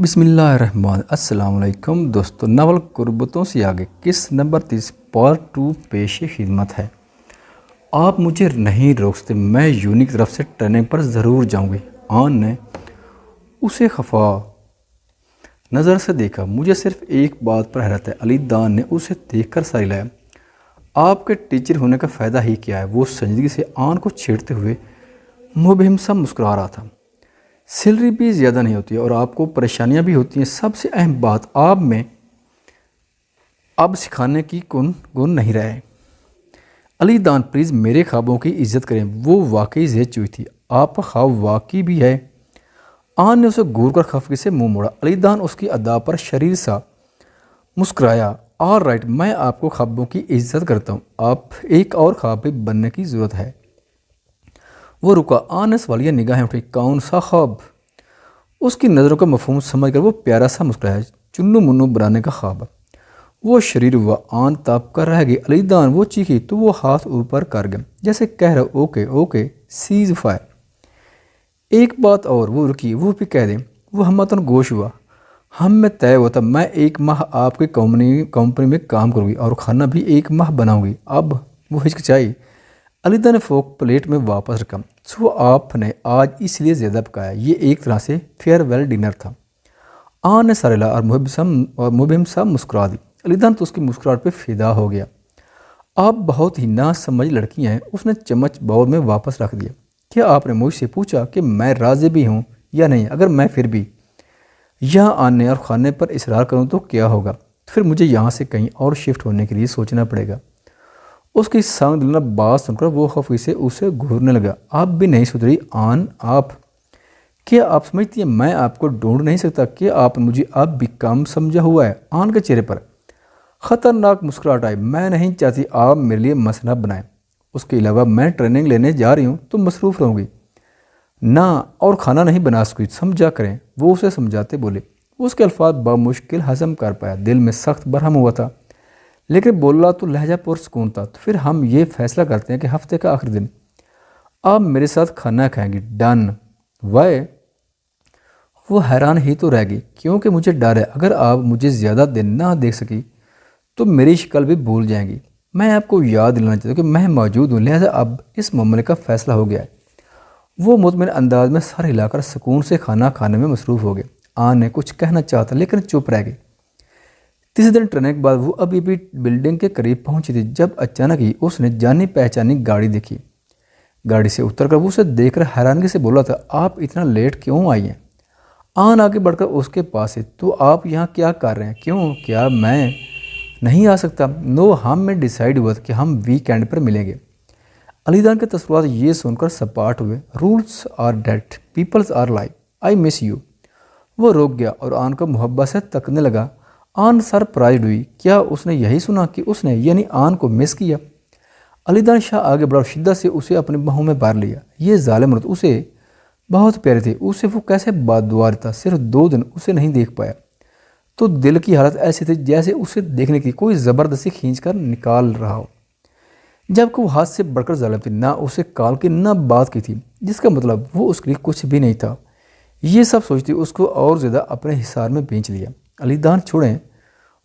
بسم اللہ الرحمن السلام علیکم دوستو، ناول قربتوں سے آگے قسط نمبر 30 پارٹ 2 پیش خدمت ہے۔ آپ مجھے نہیں روک سکتے، میں یونی کی طرف سے ٹرننگ پر ضرور جاؤں گی۔ آن نے اسے خفا نظر سے دیکھا۔ مجھے صرف ایک بات پر حیرت ہے۔ علی دان نے اسے دیکھ کر ساری لایا۔ آپ کے ٹیچر ہونے کا فائدہ ہی کیا ہے؟ وہ سنجیدگی سے آن کو چھیڑتے ہوئے مبہم سا مسکرا رہا تھا۔ سیلری بھی زیادہ نہیں ہوتی اور آپ کو پریشانیاں بھی ہوتی ہیں۔ سب سے اہم بات، آپ میں اب سکھانے کی گن نہیں رہے۔ علی دان پلیز میرے خوابوں کی عزت کریں، وہ واقعی زیت چوئی تھی۔ آپ کا خواب واقعی بھی ہے؟ آن نے اسے گور کر خفگی سے منہ موڑا۔ علی دان اس کی ادا پر شریر سا مسکرایا۔ آل رائٹ، میں آپ کو خوابوں کی عزت کرتا ہوں۔ آپ ایک اور خواب بھی بننے کی ضرورت ہے۔ وہ رکا۔ آن نے سوالیہ نگاہیں اٹھی۔ کون سا خواب؟ اس کی نظروں کا مفہوم سمجھ کر وہ پیارا سا مسکرایا۔ چنو منو بنانے کا خواب۔ وہ شریر ہوا۔ آن تاپ کر رہ گئی۔ علی دان وہ چیخی تو وہ ہاتھ اوپر کر گئے جیسے کہہ رہا اوکے اوکے سیز فائر۔ ایک بات اور، وہ رکی، وہ بھی کہہ دیں۔ وہ ہمتن گوش ہوا۔ ہم میں طے ہوتا، میں 1 ماہ آپ کی کمپنی میں کام کروں گی اور کھانا بھی 1 ماہ بناؤں گی۔ اب وہ ہچکچائی۔ علی دان نے فوک پلیٹ میں واپس رکھا۔ سو آپ نے آج اس لیے زیادہ پکایا؟ یہ ایک طرح سے فیئر ویل ڈنر تھا۔ آن نے سارے لا اور مبہم سا مسکرا دی۔ علی دان تو اس کی مسکراہٹ پہ فدا ہو گیا۔ آپ بہت ہی نا سمجھ لڑکی ہیں۔ اس نے چمچ باؤل میں واپس رکھ دیا۔ کیا آپ نے مجھ سے پوچھا کہ میں راضی بھی ہوں یا نہیں؟ اگر میں پھر بھی یہاں آنے اور کھانے پر اصرار کروں تو کیا ہوگا؟ پھر مجھے یہاں سے کہیں اور شفٹ ہونے کے لیے سوچنا پڑے گا۔ اس کی سنگ دلانہ بات سن کر وہ خفگی سے اسے گھورنے لگا۔ آپ بھی نہیں سدھری آن، آپ کیا آپ سمجھتی ہیں میں آپ کو ڈھونڈ نہیں سکتا؟ کیا آپ نے مجھے اب بھی کم سمجھا ہوا ہے؟ آن کے چہرے پر خطرناک مسکراہٹ آئی۔ میں نہیں چاہتی آپ میرے لیے مسئلہ بنائیں۔ اس کے علاوہ میں ٹریننگ لینے جا رہی ہوں تو مصروف رہوں گی نہ، اور کھانا نہیں بنا سکتی، سمجھا کریں۔ وہ اسے سمجھاتے بولے۔ اس کے الفاظ بمشکل ہضم کر پایا۔ دل میں سخت برہم ہوا تھا لیکن بولا تو لہجہ پرسکون تھا۔ تو پھر ہم یہ فیصلہ کرتے ہیں کہ ہفتے کا آخری دن آپ میرے ساتھ کھانا کھائیں گی؟ ڈن۔ وائے؟ وہ حیران ہی تو رہ گئی۔ کیونکہ مجھے ڈر ہے اگر آپ مجھے زیادہ دن نہ دیکھ سکی تو میری شکل بھی بھول جائیں گی۔ میں آپ کو یاد دلانا چاہتا ہوں کہ میں موجود ہوں، لہذا اب اس معاملے کا فیصلہ ہو گیا ہے۔ وہ مطمئن انداز میں سر ہلا کر سکون سے کھانا کھانے میں مصروف ہو گئے۔ آن نے کچھ کہنا چاہتا لیکن چپ رہ گئی۔ تیسرے دن ٹریننگ کے بعد وہ ابھی بھی بلڈنگ کے قریب پہنچی تھی جب اچانک ہی اس نے جانی پہچانی گاڑی دیکھی۔ گاڑی سے اتر کر وہ اسے دیکھ کر حیرانگی سے بولا تھا، آپ اتنا لیٹ کیوں آئی ہیں؟ آن آگے بڑھ کر اس کے پاس ہے۔ تو آپ یہاں کیا کر رہے ہیں؟ کیوں، کیا میں نہیں آ سکتا؟ نو، ہم میں ڈیسائیڈ ہوا تھا کہ ہم ویک اینڈ پر ملیں گے۔ علی دان کے تصورات یہ سن کر سپاٹ ہوئے۔ Rules are dead, peoples are life, I miss you. وہ رک گیا اور آن کو محبت سے تکنے لگا۔ آن سرپرائزڈ ہوئی۔ کیا اس نے یہی سنا کہ اس نے یعنی آن کو مس کیا؟ علی دان شاہ آگے بڑھا اور شدت سے اسے اپنی باہوں میں بھر لیا۔ یہ ظالم مرد اسے بہت پیارے تھے، اسے وہ کیسے بد دعا دیتا؟ صرف 2 دن اسے نہیں دیکھ پایا تو دل کی حالت ایسی تھی جیسے اسے دیکھنے کی کوئی زبردستی کھینچ کر نکال رہا ہو، جبکہ وہ حد سے بڑھ کر ظالم تھی۔ نہ اسے کال کی نہ بات کی تھی، جس کا مطلب وہ اس کے لیے کچھ بھی نہیں تھا۔ یہ سب سوچتی اس کو اور زیادہ اپنے حصار میں بھینچ لیا۔ علی دان چھوڑیں،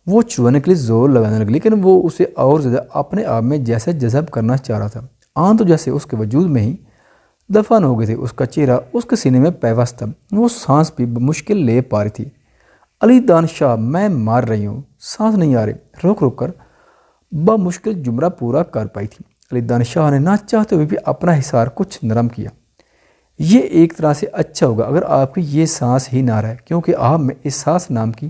وہ چھونے کے لیے زور لگانے لگی لیکن وہ اسے اور زیادہ اپنے آپ میں جیسے جذب کرنا چاہ رہا تھا۔ آن تو جیسے اس کے وجود میں ہی دفن ہو گئے تھے۔ اس کا چہرہ اس کے سینے میں پیوست تھا۔ وہ سانس بھی بمشکل لے پا رہی تھی۔ علی دان شاہ، میں مار رہی ہوں، سانس نہیں آ رہی۔ روک روک کر بمشکل جملہ پورا کر پائی تھی۔ علی دان شاہ نے نہ چاہتے ہوئے بھی اپنا حصار کچھ نرم کیا۔ یہ ایک طرح سے اچھا ہوگا اگر آپ کی یہ سانس ہی نہ رہے، کیونکہ آپ میں احساس نام کی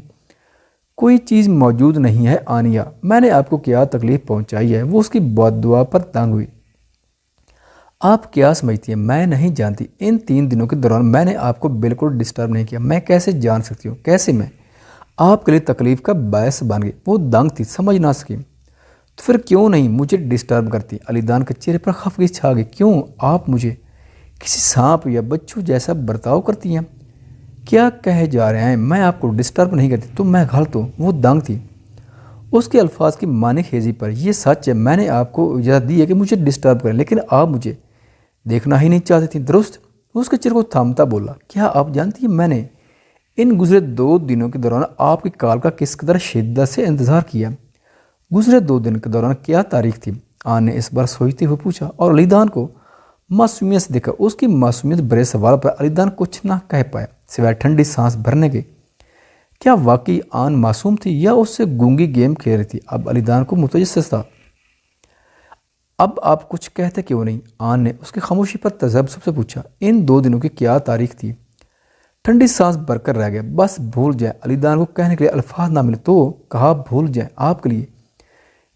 کوئی چیز موجود نہیں ہے۔ آنیہ، میں نے آپ کو کیا تکلیف پہنچائی ہے؟ وہ اس کی بد دعا پر تنگ ہوئی۔ آپ کیا سمجھتی ہیں میں نہیں جانتی؟ ان 3 دنوں کے دوران میں نے آپ کو بالکل ڈسٹرب نہیں کیا۔ میں کیسے جان سکتی ہوں؟ کیسے میں آپ کے لیے تکلیف کا باعث بن گئی؟ وہ دنگ تھی، سمجھ نہ سکی۔ تو پھر کیوں نہیں مجھے ڈسٹرب کرتی؟ علی دان کے چہرے پر خفگی چھا گئی۔ کیوں آپ مجھے کسی سانپ یا بچھو جیسا برتاؤ کرتی ہیں؟ کیا کہے جا رہے ہیں؟ میں آپ کو ڈسٹرب نہیں کرتی تو میں غلط ہوں؟ وہ دنگ تھی اس کے الفاظ کی معنی خیزی پر۔ یہ سچ ہے، میں نے آپ کو اجازت دی ہے کہ مجھے ڈسٹرب کریں لیکن آپ مجھے دیکھنا ہی نہیں چاہتی تھی، درست؟ اس کے چہرے کو تھامتا بولا، کیا آپ جانتی ہیں میں نے ان گزرے 2 دنوں کے دوران آپ کی کال کا کس قدر شدت سے انتظار کیا؟ گزرے 2 دن کے دوران کیا تاریخ تھی؟ آن نے اس بار سوچتے ہوئے پوچھا اور علی دان کو معصومیت سے دیکھا۔ اس کی معصومیت برے سوال پر علی دان کچھ نہ کہہ پایا سوائے ٹھنڈی سانس بھرنے کے۔ کیا واقعی آن معصوم تھی یا اس سے گونگی گیم کھیل رہی تھی؟ اب علی دان کو متجسس تھا۔ اب آپ کچھ کہتے کیوں نہیں؟ آن نے اس کی خاموشی پر تذبذب سے پوچھا۔ ان 2 دنوں کی کیا تاریخ تھی؟ ٹھنڈی سانس بھر کر رہ گیا۔ بس بھول جائیں۔ علی دان کو کہنے کے لیے الفاظ نہ ملے تو کہا بھول جائیں آپ کے لیے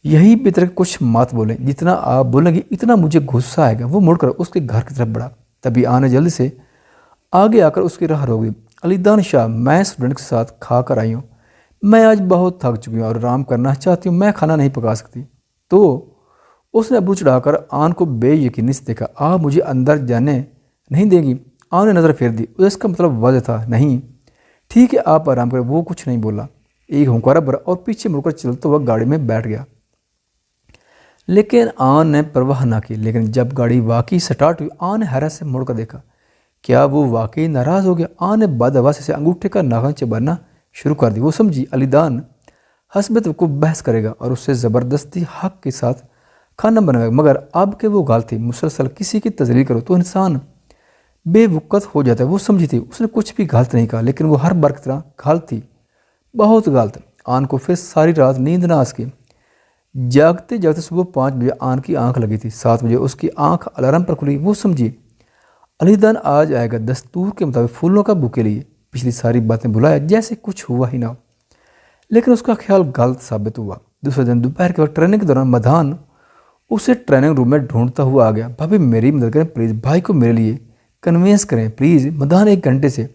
یہی بہتر کہ کچھ مات بولیں، جتنا آپ بولیں گے اتنا مجھے غصہ آئے گا۔ وہ مڑ کر اس کے گھر کی طرف بڑھا، تبھی آن نے جلدی سے آگے آ کر اس کی راہ روک دی۔ علی دان شاہ، میں اسٹوڈنٹ کے ساتھ کھا کر آئی ہوں، میں آج بہت تھک چکی ہوں اور آرام کرنا چاہتی ہوں، میں کھانا نہیں پکا سکتی۔ تو اس نے ابرو چڑھا کر آن کو بے یقینی سے دیکھا۔ آپ مجھے اندر جانے نہیں دیں گی؟ آن نے نظر پھیر دی۔ اس کا مطلب واضح تھا، نہیں ٹھیک ہے آپ آرام کریں۔ وہ کچھ نہیں بولا، ایک ہنکارا بھرا اور پیچھے مڑ کر چلتے وقت گاڑی میں بیٹھ گیا۔ لیکن آن نے پرواہ نہ کی۔ لیکن جب گاڑی واقعی سٹارٹ ہوئی، آن نے حیرت سے مڑ کر دیکھا۔ کیا وہ واقعی ناراض ہو گیا؟ آن نے بدحواسی سے انگوٹھے کا ناخن چبانا شروع کر دی۔ وہ سمجھی علی دان حسب توقع بحث کرے گا اور اس سے زبردستی حق کے ساتھ کھانا بنائے گا، مگر اب کہ وہ غلط تھی۔ مسلسل کسی کی تذلیل کرو تو انسان بے وقت ہو جاتا ہے۔ وہ سمجھی تھی اس نے کچھ بھی غلط نہیں کہا، لیکن وہ ہر بار کی طرح غلط تھی، بہت غلط۔ آن کو پھر ساری رات نیند نہ آ سکی۔ جاگتے جاگتے صبح 5 بجے آن کی آنکھ لگی تھی۔ 7 بجے اس کی آنکھ الارم پر کھلی۔ وہ سمجھی علی دان آج آئے گا، دستور کے مطابق پھولوں کا بوکے لیے، پچھلی ساری باتیں بلایا جیسے کچھ ہوا ہی نہ ہو۔ لیکن اس کا خیال غلط ثابت ہوا۔ دوسرے دن دوپہر کے وقت ٹریننگ کے دوران مدان اسے ٹریننگ روم میں ڈھونڈتا ہوا آ گیا۔ بھابھی میری مدد کریں پلیز، بھائی کو میرے لیے کنوینس کریں پلیز۔ مدان 1 گھنٹے سے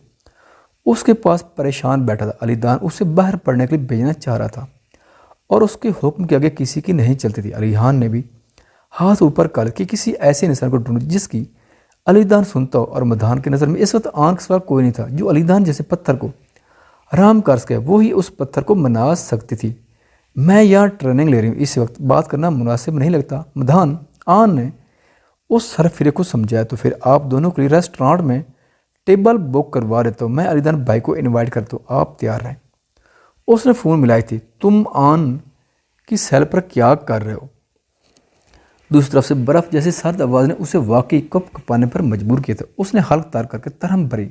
اس کے پاس پریشان بیٹھا تھا۔ علی دان اسے باہر پڑھنے کے لیے بھیجنا چاہ رہا تھا اور اس کے حکم کے آگے کسی کی نہیں چلتی تھی۔ علی خان نے بھی ہاتھ اوپر کر کہ کسی ایسے انسان کو ڈھونڈ جس کی علی دان سنتا ہو، اور مدان کی نظر میں اس وقت آن کے سوا کوئی نہیں تھا جو علی دان جیسے پتھر کو آرام کر سکے۔ وہی اس پتھر کو منا سکتی تھی۔ میں یہاں ٹریننگ لے رہی ہوں، اس وقت بات کرنا مناسب نہیں لگتا مدان۔ آن نے اس سرفرے کو سمجھایا، تو پھر آپ دونوں کے لیے ریسٹورانٹ میں ٹیبل بک کروا دیتا ہوں، میں علی دان بھائی کو انوائٹ کرتا ہوں، آپ تیار رہیں۔ اس نے فون ملائی تھی۔ تم آن کی سیل پر کیا کر رہے ہو؟ دوسری طرف سے برف جیسی سرد آواز نے اسے واقعی کپ کپانے پر مجبور کیا تھا۔ اس نے حلق تار کر کے ترہم بھری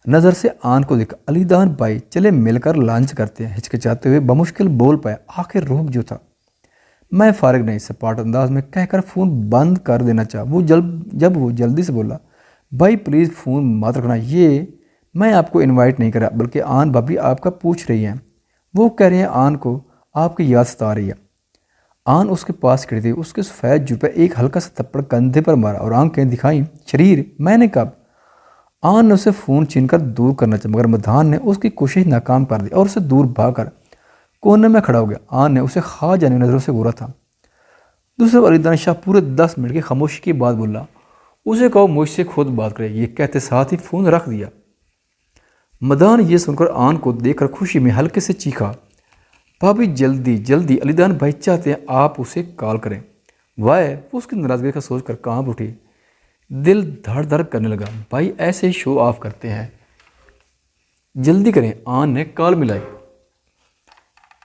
نظر سے آن کو دیکھا۔ علی دان بھائی چلے مل کر لانچ کرتے ہیں، ہچکچاتے ہوئے بمشکل بول پایا۔ آخر روک جو تھا، میں فارغ نہیں، سپاٹ انداز میں کہہ کر فون بند کر دینا چاہا۔ جب وہ جلدی سے بولا، بھائی پلیز فون مت رکھنا، یہ میں آپ کو انوائٹ نہیں کرا، بلکہ آن بھابھی آپ کا پوچھ رہی ہیں، وہ کہہ رہی ہیں آن کو آپ کی یاد ستا رہی ہے۔ آن اس کے پاس کھڑی تھی، اس کے سفید جو پہ ایک ہلکا سا تھپڑ کندھے پر مارا اور آنکھیں دکھائیں شریر، میں نے کب؟ آن نے اسے فون چھین کر دور کرنا چاہا، مگر مدان نے اس کی کوشش ناکام کر دی اور اسے دور بھاگ کر کونے میں کھڑا ہو گیا۔ آن نے اسے خواہ جانے نظروں سے گورا تھا۔ دوسرے علی دان شاہ پورے 10 منٹ کی خاموشی کے بعد بولا، اسے کہو مجھ سے خود بات کرے۔ یہ کہتے ساتھ ہی فون رکھ دیا۔ مدان یہ سن کر آن کو دیکھ کر خوشی میں ہلکے سے چیخا، بھابھی جلدی جلدی، علی دان بھائی چاہتے ہیں آپ اسے کال کریں۔ وائے، وہ اس کی ناراضگی کا سوچ کر کانپ اٹھی، دل دھڑ دھڑ کرنے لگا۔ بھائی ایسے شو آف کرتے ہیں، جلدی کریں۔ آن نے کال ملائی۔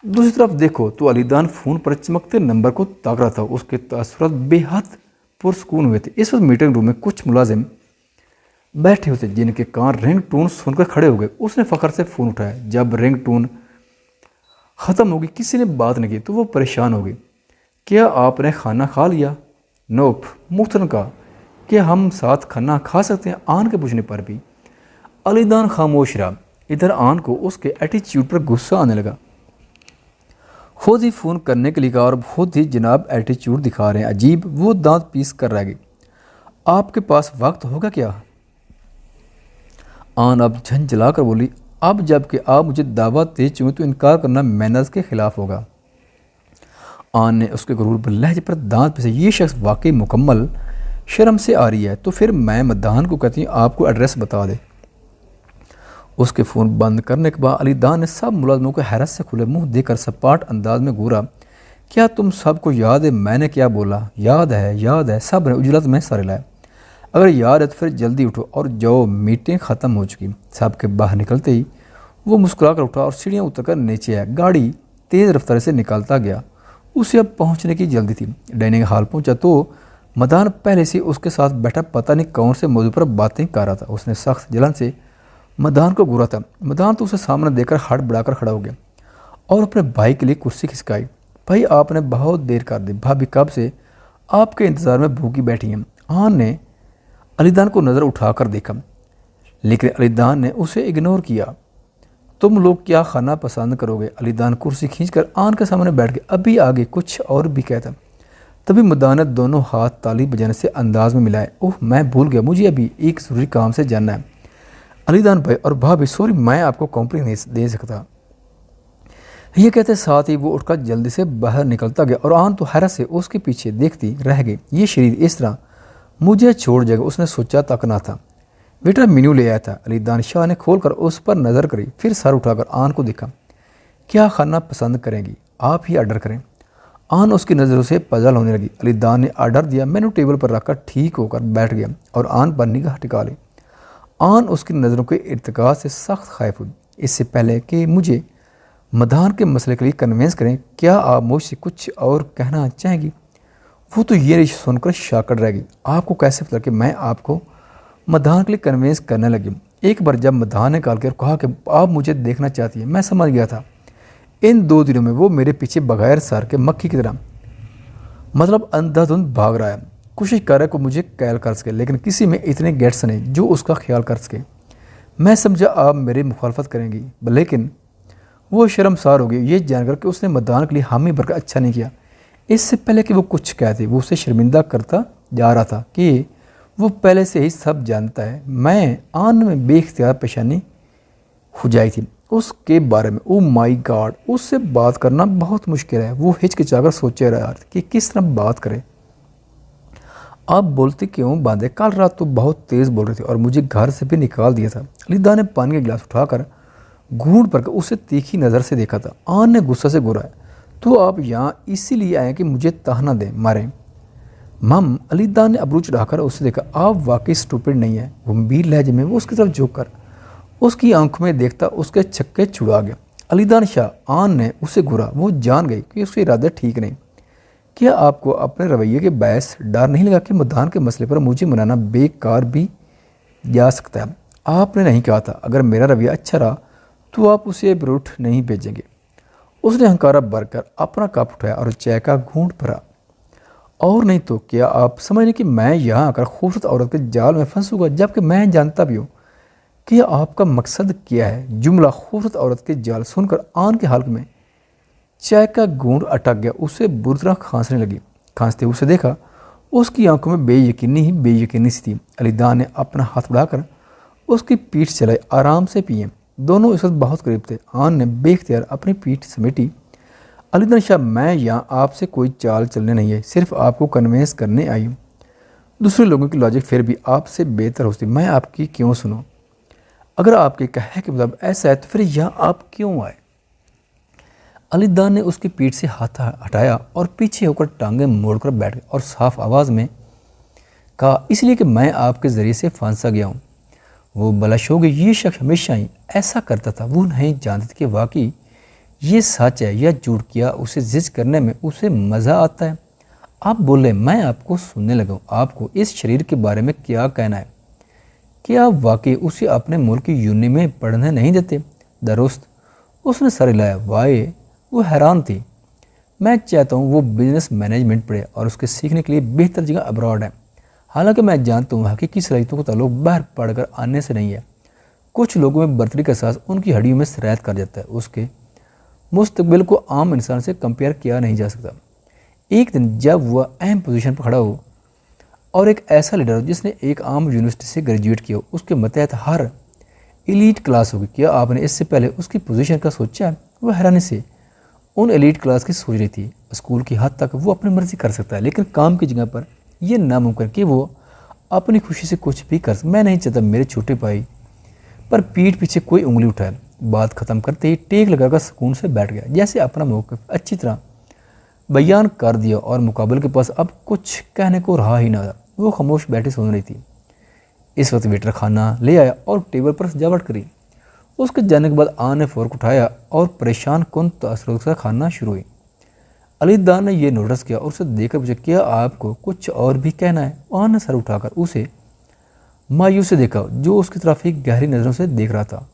دوسری طرف دیکھو تو علی دان فون پر چمکتے نمبر کو تاک رہا تھا۔ اس کے تاثرات بے حد پرسکون ہوئے تھے۔ اس وقت میٹنگ روم میں کچھ ملازم بیٹھے ہوتے جن کے کان رنگ ٹون سن کر کھڑے ہو گئے۔ اس نے فخر سے فون اٹھایا۔ جب رنگ ٹون ختم ہوگی، کسی نے بات نہ کی تو وہ پریشان ہو گئی۔ کیا آپ نے کھانا کھا لیا؟ نوپ، محترم کہا، کیا ہم ساتھ کھانا کھا سکتے ہیں؟ آن کے پوچھنے پر بھی علی دان خاموش رہا۔ ادھر آن کو اس کے ایٹیچیوڈ پر غصہ آنے لگا۔ خود ہی فون کرنے کے لیے کہا اور خود ہی جناب ایٹیچیوڈ دکھا رہے ہیں، عجیب۔ وہ دانت پیس کر رہ گئی۔ آپ کے پاس وقت ہوگا کیا؟ آن اب جھنجھلا کر بولی، اب جب کہ آپ مجھے دعوت دے چکے تو انکار کرنا مینرز کے خلاف ہوگا۔ آن نے اس کے غرور بھرے لہجے پر دانت پیسے، یہ شخص واقعی مکمل شرم سے آ رہی ہے، تو پھر میں مدان کو کہتی ہوں آپ کو ایڈریس بتا دے۔ اس کے فون بند کرنے کے بعد علی دان نے سب ملازموں کو حیرت سے کھلے منہ دے کر سپاٹ انداز میں گورا، کیا تم سب کو یاد ہے میں نے کیا بولا؟ یاد ہے، سب نے اجلت میں سارے لائے۔ اگر یاد ہے تو پھر جلدی اٹھو اور جاؤ، میٹنگ ختم ہو چکی۔ سب کے باہر نکلتے ہی وہ مسکرا کر اٹھا اور سیڑھیاں اتر کر نیچے آیا۔ گاڑی تیز رفتاری سے نکالتا گیا۔ اسے اب پہنچنے کی جلدی تھی۔ ڈائننگ ہال پہنچا تو مدان پہلے سے اس کے ساتھ بیٹھا پتہ نہیں کون سے موضوع پر باتیں کر رہا تھا۔ اس نے سخت جلن سے مدان کو گھورا تھا۔ مدان تو اسے سامنے دیکھ کر ہاتھ بڑھا کر کھڑا ہو گیا اور اپنے بھائی کے لیے کرسی کھسکائی۔ بھائی آپ نے بہت دیر کر دی، بھابھی کب سے آپ کے انتظار میں بھوکی بیٹھی ہیں۔ آن نے علی دان کو نظر اٹھا کر دیکھا لیکن علی دان نے اسے اگنور کیا۔ تم لوگ کیا کھانا پسند کرو گے؟ علی دان کرسی کھینچ کر آن کے سامنے بیٹھ گئے۔ ابھی آگے کچھ اور بھی کہتا۔ تبھی مدان نے دونوں ہاتھ تالی بجانے سے انداز میں ملائے۔ اوہ میں بھول گیا، مجھے ابھی ایک ضروری کام سے جانا ہے۔ علی دان بھائی اور بھابھی سوری میں آپ کو کمپنی نہیں دے سکتا۔ یہ کہتے ساتھ ہی وہ اٹھ کر جلدی سے باہر نکلتا گیا اور آن تو حیرت سے اس کے پیچھے دیکھتی رہ گئی۔ یہ شریر اس طرح مجھے چھوڑ جائے گا اس نے سوچا تک نہ تھا۔ بیٹا مینیو لے آیا تھا۔ علی دان شاہ نے کھول کر اس پر نظر کری، پھر سر اٹھا کر آن کو دیکھا۔ کیا کھانا پسند کریں گی؟ آپ ہی آرڈر کریں۔ آن اس کی نظروں سے پزل ہونے لگی۔ علی دان نے آرڈر دیا، مینو ٹیبل پر رکھ کر ٹھیک ہو کر بیٹھ گیا اور آن پر نگاہ ٹکا لی۔ آن اس کی نظروں کے ارتقاء سے سخت خائف ہوئی۔ اس سے پہلے کہ مجھے مدان کے مسئلے کے لیے کنوینس کریں، کیا آپ مجھ سے کچھ اور کہنا چاہیں گی؟ وہ تو یہ سن کر شاکڑ رہ گئی۔ آپ کو کیسے پتا کہ میں آپ کو مدان کے لیے کنوینس کرنے لگی؟ ایک بار جب مدان نے کال کر کہا کہ آپ مجھے دیکھنا چاہتی ہیں، میں سمجھ گیا تھا ان 2 دنوں میں وہ میرے پیچھے بغیر سر کے مکھی کی طرح مطلب اندھا دھند بھاگ رہا ہے، کوشش کر رہا ہے کہ مجھے قائل کر سکے، لیکن کسی میں اتنے گیٹس نہیں جو اس کا خیال کر سکے۔ میں سمجھا آپ میری مخالفت کریں گی، لیکن وہ شرمسار ہو گئی یہ جان کر کہ اس نے مدان کے لیے حامی بھر کر اچھا نہیں کیا۔ اس سے پہلے کہ وہ کچھ کہتے وہ اسے شرمندہ کرتا جا رہا تھا کہ وہ پہلے سے ہی سب جانتا ہے۔ میں آن میں بے اختیار پیشانی ہو جائی تھی اس کے بارے میں۔ او مائی گاڈ، اس سے بات کرنا بہت مشکل ہے۔ وہ ہچکچا کر سوچے رہا کہ کس طرح بات کرے۔ آپ بولتے کیوں باندھے؟ کل رات تو بہت تیز بول رہے تھے اور مجھے گھر سے بھی نکال دیا تھا۔ علی دان نے پانی کا گلاس اٹھا کر گھونٹ پر اسے تیکھی نظر سے دیکھا تھا۔ آن نے غصہ سے گھورایا، تو آپ یہاں اسی لیے آئے کہ مجھے تانا دیں ماریں؟ مم، علی دان نے ابرو چڑھا کر اسے دیکھا۔ آپ واقعی اسٹوپڈ نہیں ہیں۔ گمبھیر لہجے میں وہ اس کی طرف جھک کر اس کی آنکھوں میں دیکھتا اس کے چھکے چھڑا گیا۔ علی دان شاہ، آن نے اسے گھورا۔ وہ جان گئی کہ اس کے ارادے ٹھیک نہیں۔ کیا آپ کو اپنے رویے کے باعث ڈر نہیں لگا کہ مدان کے مسئلے پر مجھے منانا بیکار بھی جا سکتا ہے؟ آپ نے نہیں کہا تھا اگر میرا رویہ اچھا رہا تو آپ اسے بروٹ نہیں بھیجیں گے؟ اس نے ہنکارا بھر کر اپنا کپ اٹھایا اور چائے کا گھونٹ بھرا۔ اور نہیں تو کیا آپ سمجھیں کہ میں یہاں آ کر خوبصورت عورت کے جال میں پھنسوں گا، جبکہ میں جانتا بھی ہوں کہ آپ کا مقصد کیا ہے؟ جملہ خوبصورت عورت کے جال سن کر آن کے حلق میں چائے کا گھونٹ اٹک گیا۔ اسے بری طرح کھانسنے لگی۔ کھانستے اسے دیکھا اس کی آنکھوں میں بے یقینی سی تھی۔ علی دان نے اپنا ہاتھ بڑھا کر اس کی پیٹھ چلائی۔ آرام سے پئیں۔ دونوں اس وقت بہت قریب تھے۔ آن نے بے اختیار اپنی پیٹھ سمیٹی۔ علی دان شاہ، میں یہاں آپ سے کوئی چال چلنے نہیں ہے، صرف آپ کو کنوینس کرنے آئی ہوں۔ دوسرے لوگوں کی لاجک پھر بھی آپ سے بہتر ہوتی، میں آپ کی کیوں سنوں؟ اگر آپ کے کہے کے مطابق ایسا ہے تو پھر یہاں آپ کیوں آئے؟ علی دان نے اس کی پیٹھ سے ہاتھ ہٹایا اور پیچھے ہو کر ٹانگیں موڑ کر بیٹھ گئے اور صاف آواز میں کہا، اس لیے کہ میں آپ کے ذریعے سے پھنسا گیا ہوں۔ وہ بلش ہو گئی۔ یہ شخص ہمیشہ ہی ایسا کرتا تھا۔ وہ نہیں جانتے کہ واقعی یہ سچ ہے یا جھوٹ، کیا اسے زج کرنے میں اسے مزہ آتا ہے۔ آپ بولے، میں آپ کو سننے لگا ہوں۔ آپ کو اس شریر کے بارے میں کیا کہنا ہے؟ کیا آپ واقعی اسے اپنے ملک کی یونی میں پڑھنے نہیں دیتے؟ درست، اس نے سر ہلایا۔ وائے، وہ حیران تھی۔ میں چاہتا ہوں وہ بزنس مینجمنٹ پڑھے اور اس کے سیکھنے کے لیے بہتر جگہ ابراڈ ہے۔ حالانکہ میں جانتا ہوں حقیقی صلاحیتوں کا تعلق باہر پڑھ کر آنے سے نہیں ہے۔ کچھ لوگوں میں برتری کا احساس ان کی ہڈیوں میں سرایت کر جاتا ہے۔ اس کے مستقبل کو عام انسان سے کمپیئر کیا نہیں جا سکتا۔ ایک دن جب وہ اہم پوزیشن پر کھڑا ہو اور ایک ایسا لیڈر ہو جس نے ایک عام یونیورسٹی سے گریجویٹ کیا ہو، اس کے متحد ہر ایلیٹ کلاس ہوگی۔ کیا آپ نے اس سے پہلے اس کی پوزیشن کا سوچا؟ وہ حیرانی سے ان ایلیٹ کلاس کی سوچ رہی تھی۔ اسکول کی حد تک وہ اپنی مرضی کر سکتا ہے، لیکن کام کی جگہ پر یہ ناممکن کہ وہ اپنی خوشی سے کچھ بھی کر سکے۔ میں نہیں چاہتا میرے چھوٹے بھائی پر پیٹھ پیچھے کوئی انگلی اٹھائے۔ بات ختم کرتے ہی ٹیک لگا کر سکون سے بیٹھ گیا، جیسے اپنا موقف اچھی طرح بیان کر دیا اور مقابل کے پاس اب کچھ کہنے کو رہا ہی نہ تھا۔ وہ خاموش بیٹھی سن رہی تھی۔ اس وقت ویٹر کھانا لے آیا اور ٹیبل پر سجاوٹ کری۔ اس کے جانے کے بعد آن نے فورک اٹھایا اور پریشان کن تاثرات سے کھانا شروع ہوئی۔ علی دان نے یہ نوٹس کیا اور اسے دیکھ کر پوچھا کیا آپ کو کچھ اور بھی کہنا ہے؟ آن نے سر اٹھا کر اسے مایوس سے دیکھا جو اس کی طرف ایک گہری نظروں سے دیکھ رہا تھا۔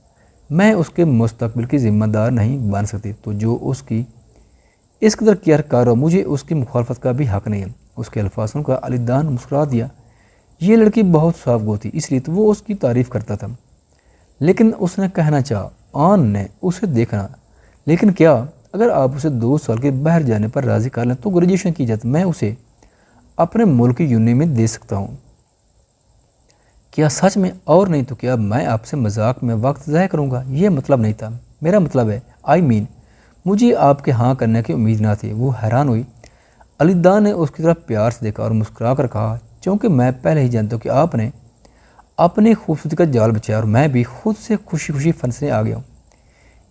میں اس کے مستقبل کی ذمہ دار نہیں بن سکتی تو جو اس کی اس قدر کیئر کر ہو مجھے اس کی مخالفت کا بھی حق نہیں ہے۔ اس کے الفاظ سن کر علی دان مسکرا دیا۔ یہ لڑکی بہت صاف گو تھی اس لیے تو وہ اس کی تعریف کرتا تھا، لیکن اس نے کہنا چاہا آن نے اسے دیکھنا لیکن کیا اگر آپ اسے 2 سال کے باہر جانے پر راضی کر لیں تو گریجویشن کی جاتی میں اسے اپنے ملک کی یونین میں دے سکتا ہوں۔ کیا سچ میں؟ اور نہیں تو کیا میں آپ سے مذاق میں وقت ضائع کروں گا؟ یہ مطلب نہیں تھا، میرا مطلب ہے مجھے آپ کے ہاں کرنے کی امید نہ تھی۔ وہ حیران ہوئی۔ علی دان نے اس کی طرف پیار سے دیکھا اور مسکرا کر کہا چونکہ میں پہلے ہی جانتا ہوں کہ آپ نے اپنی خوبصورتی کا جال بچایا اور میں بھی خود سے خوشی خوشی پھنسنے آ گیا ہوں۔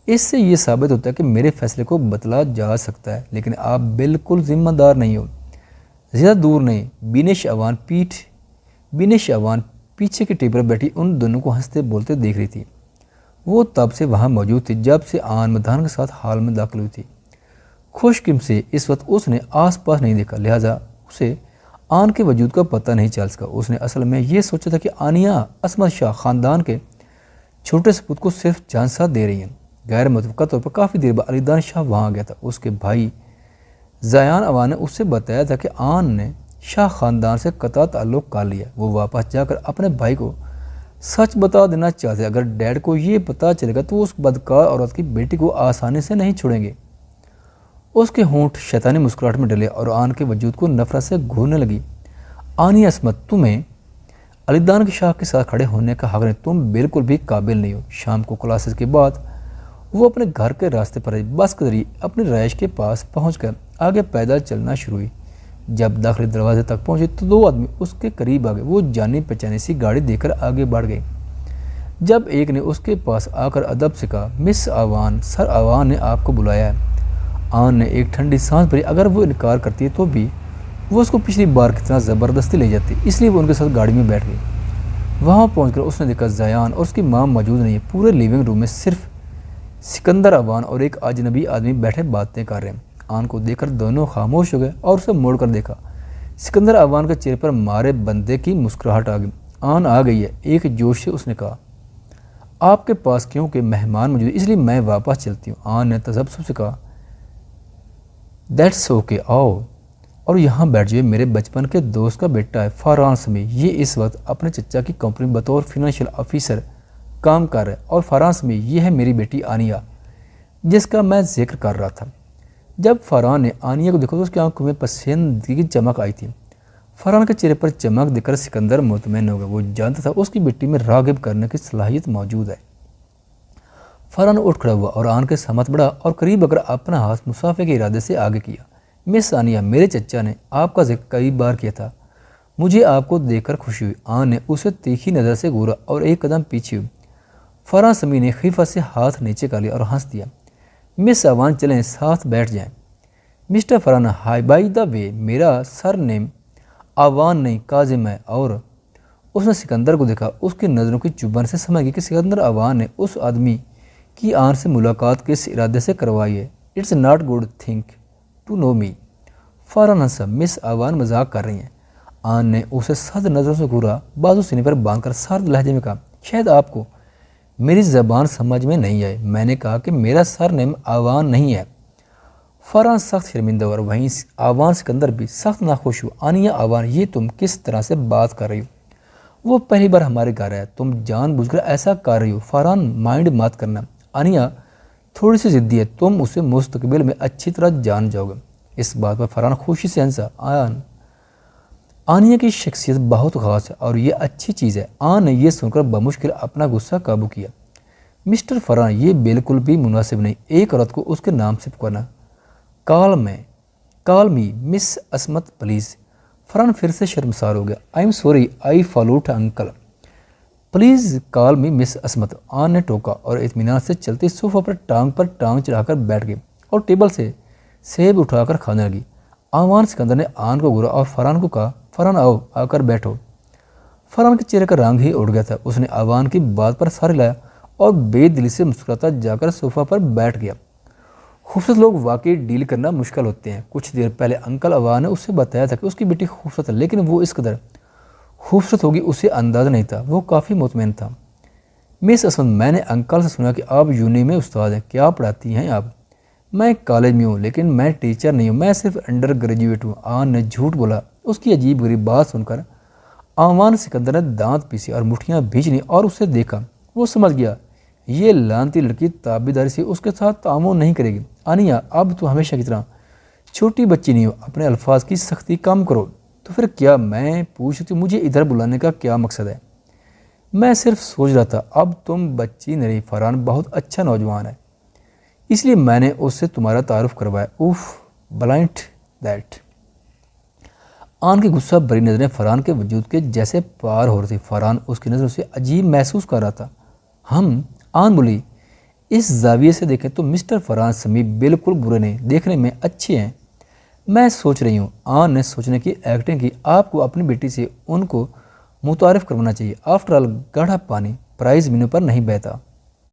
اس سے یہ ثابت ہوتا ہے کہ میرے فیصلے کو بدلا جا سکتا ہے لیکن آپ بالکل ذمہ دار نہیں ہو۔ زیادہ دور نہیں، بینش اوان پیچھے کے ٹیبل پر بیٹھی ان دونوں کو ہنستے بولتے دیکھ رہی تھی۔ وہ تب سے وہاں موجود تھی جب سے آن مدان کے ساتھ حال میں داخل ہوئی تھی۔ خوش قسم سے اس وقت اس نے آس پاس نہیں دیکھا لہٰذا اسے آن کے وجود کا پتہ نہیں چل سکا۔ اس نے اصل میں یہ سوچا تھا کہ آنیہ عصمت شاہ خاندان کے چھوٹے سپوت کو صرف جانسا دے رہی ہیں۔ غیر متوقع طور پر کافی دیر بعد علی دان شاہ وہاں گیا تھا۔ اس کے بھائی زیان اوان نے اس سے بتایا تھا کہ آن نے شاہ خاندان سے قطع تعلق کر لیا۔ وہ واپس جا کر اپنے بھائی کو سچ بتا دینا چاہتے اگر ڈیڈ کو یہ پتہ چلے گا تو وہ اس بدکار عورت کی بیٹی کو آسانی سے نہیں چھوڑیں گے۔ اس کے ہونٹ شیطانی مسکراہٹ میں ڈلے اور آن کے وجود کو نفرت سے گھورنے لگی۔ آنی عصمت تمہیں علی دان کے شاہ کے ساتھ کھڑے ہونے کا حق نہیں، تم بالکل بھی قابل نہیں ہو۔ شام کو کلاسز کے بعد وہ اپنے گھر کے راستے پر بس کے ذریعے اپنی رہائش کے پاس پہنچ کر آگے پیدل چلنا شروع ہوئی۔ جب داخلی دروازے تک پہنچے تو 2 آدمی اس کے قریب آ گئے۔ وہ جانی پہچانی سی گاڑی دے کر آگے بڑھ گئی۔ جب ایک نے اس کے پاس آ کر ادب سے کہا مس اوان، سر اوان نے آپ کو بلایا ہے۔ آن نے ایک ٹھنڈی سانس بھری۔ اگر وہ انکار کرتی ہے تو بھی وہ اس کو پچھلی بار کی طرح زبردستی لے جاتی، اس لیے وہ ان کے ساتھ گاڑی میں بیٹھ گئی۔ وہاں پہنچ کر اس نے دیکھا زیان اور اس کی ماں موجود نہیں ہے۔ پورے لیونگ روم میں صرف سکندر اوان اور ایک اجنبی آدمی بیٹھے باتیں کر رہے ہیں۔ آن کو دیکھ کر دونوں خاموش ہو گئے اور اسے موڑ کر دیکھا۔ سکندر اوان کے چہرے پر مارے بندے کی مسکراہٹ آ گئی۔ آن آ گئی ہے، ایک جوش سے اس نے کہا۔ آپ کے پاس کیونکہ مہمان موجود ہے اس لیے میں واپس چلتی ہوں۔ آن نے تذبذب سے کہا دیٹس اوکے، آؤ اور یہاں بیٹھ جائے، میرے بچپن کے دوست کا بیٹا ہے فاران سمیع، یہ اس وقت اپنے چچا کی کمپنی بطور فائنینشیل آفیسر کام کر رہا ہے، اور فاران سمیع یہ ہے میری بیٹی آنیہ جس کا میں ذکر کر رہا تھا۔ جب فاران نے آنیہ کو دیکھا تو اس کی آنکھوں میں پسندیدگی کی چمک آئی تھی۔ فاران کے چہرے پر چمک دیکھ کر سکندر مطمئن ہو گیا۔ وہ جانتا تھا اس کی بیٹی میں راغب کرنے کی صلاحیت موجود ہے۔ فاران اٹھ کھڑا ہوا اور آن کے سامنے بڑھا اور قریب اگر اپنا ہاتھ مسافے کے ارادے سے آگے کیا۔ مس آنیہ، میرے چچا نے آپ کا ذکر کئی بار کیا تھا، مجھے آپ کو دیکھ کر خوشی ہوئی۔ آن نے اسے تیکھی نظر سے گھورا اور ایک قدم پیچھے ہوئی۔ فاران سمیع نے خیفت سے ہاتھ نیچے کر لیا اور ہنس دیا۔ مس اوان چلیں ساتھ بیٹھ جائیں۔ Mister Faran, high by the وے میرا سر نیم اوان نہیں کاظم ہے۔ اور اس نے سکندر کو دیکھا۔ اس کی نظروں کی چبھن سے سمجھ گئی کہ سکندر اوان نے اس آدمی کی آن سے ملاقات کس ارادے سے کروائی ہے۔ It's not good think to know me. Faran ہنسا۔ مس اوان مذاق کر رہی ہیں۔ آن نے اسے سرد نظروں سے گھورا، بازو سینے پر باندھ کر سرد لہجے میں کہا شاید آپ کو میری زبان سمجھ میں نہیں آئی، میں نے کہا کہ میرا سر نیم اوان نہیں ہے۔ فاران سخت شرمندہ اور وہیں اوان سکندر بھی سخت ناخوش ہوا۔ آنیہ اوان، یہ تم کس طرح سے بات کر رہی ہو؟ وہ پہلی بار ہمارے گھر ہے، تم جان بوجھ کر ایسا کر رہی ہو۔ فاران، مائنڈ مت کرنا، آنیہ تھوڑی سی ضدی ہے، تم اسے مستقبل میں اچھی طرح جان جاؤ گے۔ اس بات پر فاران خوشی سے ہنسا۔ آنیہ کی شخصیت بہت خاص ہے اور یہ اچھی چیز ہے۔ آن نے یہ سن کر بمشکل اپنا غصہ قابو کیا۔ مسٹر فاران، یہ بالکل بھی مناسب نہیں ایک عورت کو اس کے نام سے پکارنا۔ کال me miss Ismat please. Faran پھر سے شرمسار ہو گیا۔ آئی ایم سوری آئی فالوٹ uncle, please call me miss Ismat. آن نے ٹوکا اور اطمینان سے چلتی صوفہ پر ٹانگ چڑھا کر بیٹھ گئی اور ٹیبل سے سیب اٹھا کر کھانے لگی۔ اوان سکندر نے آن کو گھورا اور فاران کو کہا فاران آؤ، آ کر بیٹھو۔ فاران کے چہرے کا رنگ ہی اڑ گیا تھا۔ اس نے اوان کی بات پر سر ہلایا اور بے دلی سے مسکراتا جا کر صوفہ پر بیٹھ گیا۔ خوبصورت لوگ واقعی ڈیل کرنا مشکل ہوتے ہیں۔ کچھ دیر پہلے انکل اوا نے اسے بتایا تھا کہ اس کی بیٹی خوبصورت ہے، لیکن وہ اس قدر خوبصورت ہوگی اسے اندازہ نہیں تھا۔ وہ کافی مطمئن تھا۔ مس عصمت، میں نے انکل سے سنا کہ آپ یونی میں استاد ہیں، کیا پڑھاتی ہیں آپ؟ میں کالج میں ہوں، لیکن میں ٹیچر نہیں ہوں، میں صرف انڈر گریجویٹ ہوں۔ آن نے جھوٹ بولا۔ اس کی عجیب غریب بات سن کر آوان سکندر نے دانت پیسی اور مٹھیاں بھیجنی اور اسے دیکھا۔ وہ سمجھ گیا یہ لانتی لڑکی تابعداری سے اس کے ساتھ تعاون نہیں کرے گی۔ انیا، اب تو ہمیشہ کی طرح چھوٹی بچی نہیں ہو، اپنے الفاظ کی سختی کم کرو۔ تو پھر کیا؟ میں پوچھتی، مجھے ادھر بلانے کا کیا مقصد ہے؟ میں صرف سوچ رہا تھا، اب تم بچی نہیں، فرحان بہت اچھا نوجوان ہے، اس لیے میں نے اس سے تمہارا تعارف کروایا۔ اوف بلائنٹ دیٹ۔ آن کی غصہ بری نظریں فرحان کے وجود کے جیسے پار ہو رہی تھی۔ فرحان اس کی نظروں سے عجیب محسوس کر رہا تھا۔ آن بولی، اس زاویے سے دیکھیں تو مسٹر فرحان سمیع بالکل برے نہیں، دیکھنے میں اچھے ہیں۔ میں سوچ رہی ہوں، آن نے سوچنے کی ایکٹنگ کی، آپ کو اپنی بیٹی سے ان کو متعارف کروانا چاہیے۔ آفٹر آل گاڑھا پانی پرائز مینو پر نہیں بہتا۔